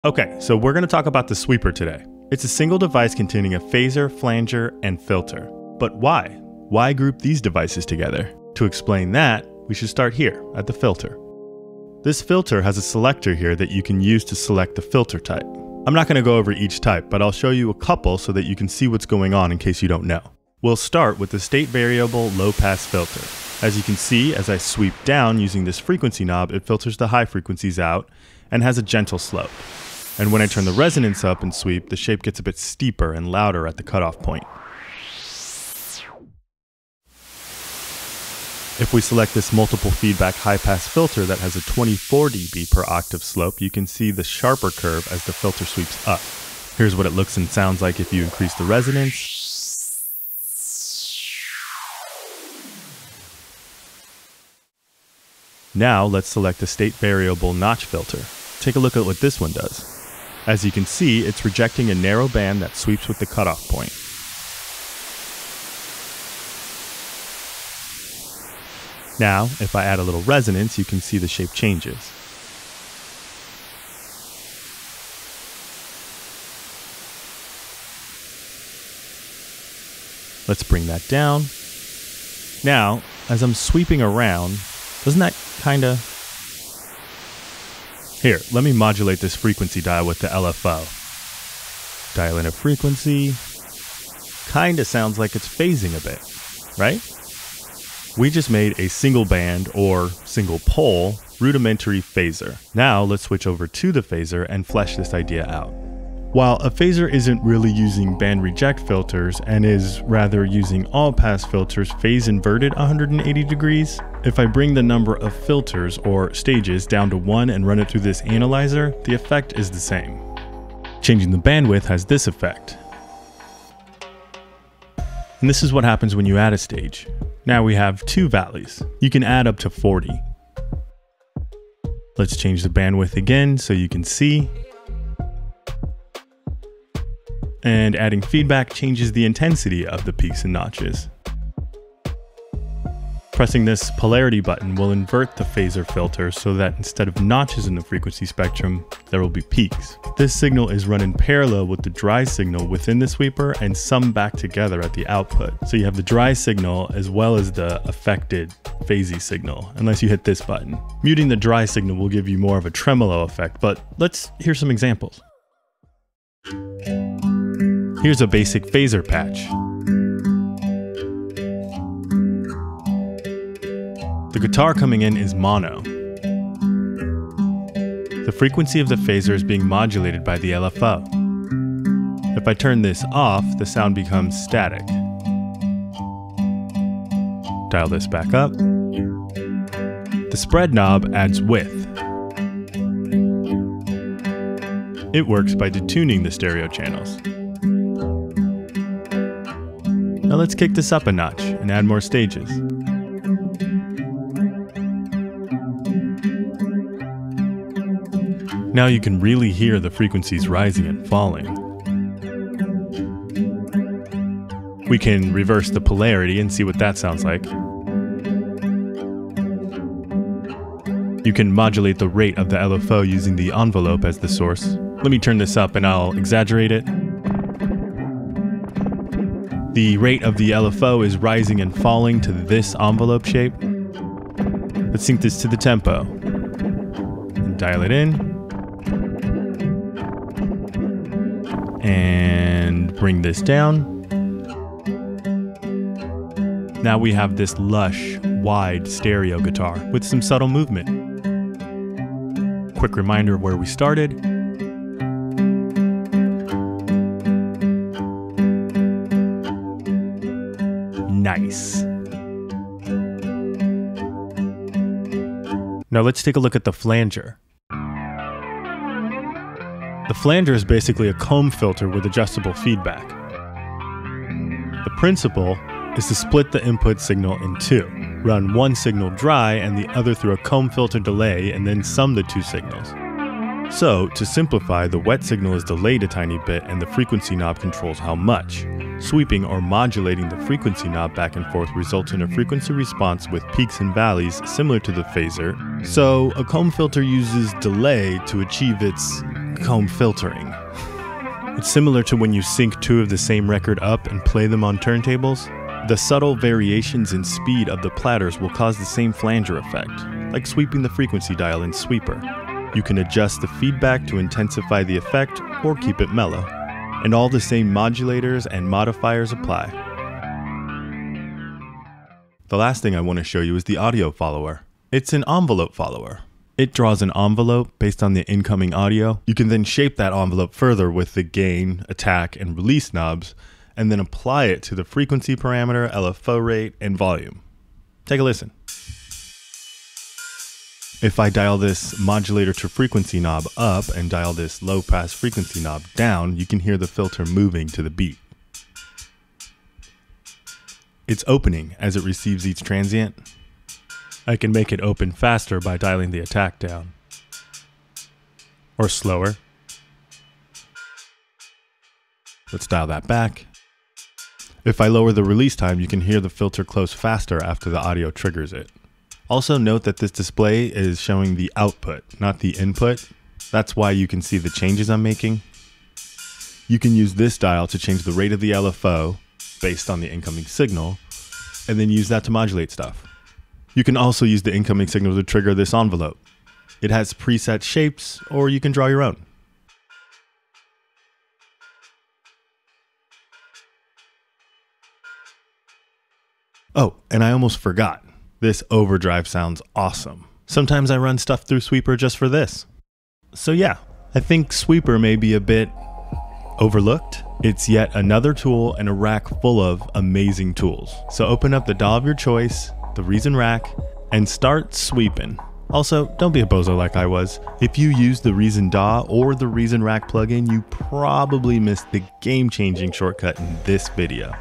Okay, so we're going to talk about the sweeper today. It's a single device containing a phaser, flanger, and filter. But why? Why group these devices together? To explain that, we should start here, at the filter. This filter has a selector here that you can use to select the filter type. I'm not going to go over each type, but I'll show you a couple so that you can see what's going on in case you don't know. We'll start with the state variable low-pass filter. As you can see, as I sweep down using this frequency knob, it filters the high frequencies out and has a gentle slope. And when I turn the resonance up and sweep, the shape gets a bit steeper and louder at the cutoff point. If we select this multiple feedback high-pass filter that has a 24 dB per octave slope, you can see the sharper curve as the filter sweeps up. Here's what it looks and sounds like if you increase the resonance. Now let's select the state variable notch filter. Take a look at what this one does. As you can see, it's rejecting a narrow band that sweeps with the cutoff point. Now, if I add a little resonance, you can see the shape changes. Let's bring that down. Now, as I'm sweeping around, doesn't that kinda... Here, let me modulate this frequency dial with the LFO. Dial in a frequency. Kinda sounds like it's phasing a bit, right? We just made a single band, or single pole, rudimentary phaser. Now let's switch over to the phaser and flesh this idea out. While a phaser isn't really using band reject filters and is rather using all pass filters phase inverted 180 degrees, if I bring the number of filters or stages down to 1 and run it through this analyzer, the effect is the same. Changing the bandwidth has this effect. And this is what happens when you add a stage. Now we have 2 valleys. You can add up to 40. Let's change the bandwidth again so you can see. And adding feedback changes the intensity of the peaks and notches. Pressing this polarity button will invert the phaser filter so that instead of notches in the frequency spectrum, there will be peaks. This signal is run in parallel with the dry signal within the sweeper and summed back together at the output. So you have the dry signal as well as the affected phasey signal, unless you hit this button. Muting the dry signal will give you more of a tremolo effect, but let's hear some examples. Here's a basic phaser patch. The guitar coming in is mono. The frequency of the phaser is being modulated by the LFO. If I turn this off, the sound becomes static. Dial this back up. The spread knob adds width. It works by detuning the stereo channels. Now let's kick this up a notch and add more stages. Now you can really hear the frequencies rising and falling. We can reverse the polarity and see what that sounds like. You can modulate the rate of the LFO using the envelope as the source. Let me turn this up and I'll exaggerate it. The rate of the LFO is rising and falling to this envelope shape. Let's sync this to the tempo and dial it in. And bring this down. Now we have this lush, wide stereo guitar with some subtle movement. Quick reminder of where we started. Nice. Now let's take a look at the flanger. The flanger is basically a comb filter with adjustable feedback. The principle is to split the input signal in 2. Run one signal dry and the other through a comb filter delay and then sum the 2 signals. So, to simplify, the wet signal is delayed a tiny bit and the frequency knob controls how much. Sweeping or modulating the frequency knob back and forth results in a frequency response with peaks and valleys similar to the phaser. So, a comb filter uses delay to achieve its comb filtering. It's similar to when you sync two of the same record up and play them on turntables. The subtle variations in speed of the platters will cause the same flanger effect, like sweeping the frequency dial in Sweeper. You can adjust the feedback to intensify the effect or keep it mellow. And all the same modulators and modifiers apply. The last thing I want to show you is the audio follower. It's an envelope follower. It draws an envelope based on the incoming audio. You can then shape that envelope further with the gain, attack, and release knobs, and then apply it to the frequency parameter, LFO rate, and volume. Take a listen. If I dial this modulator to frequency knob up and dial this low pass frequency knob down, you can hear the filter moving to the beat. It's opening as it receives each transient. I can make it open faster by dialing the attack down, or slower. Let's dial that back. If I lower the release time, you can hear the filter close faster after the audio triggers it. Also note that this display is showing the output, not the input. That's why you can see the changes I'm making. You can use this dial to change the rate of the LFO based on the incoming signal, and then use that to modulate stuff. You can also use the incoming signal to trigger this envelope. It has preset shapes, or you can draw your own. Oh, and I almost forgot. This overdrive sounds awesome. Sometimes I run stuff through Sweeper just for this. So yeah, I think Sweeper may be a bit overlooked. It's yet another tool in a rack full of amazing tools. So open up the DAW of your choice, the Reason rack, and start sweeping. Also, don't be a bozo like I was. If you use the Reason DAW or the Reason rack plugin, you probably missed the game-changing shortcut in this video.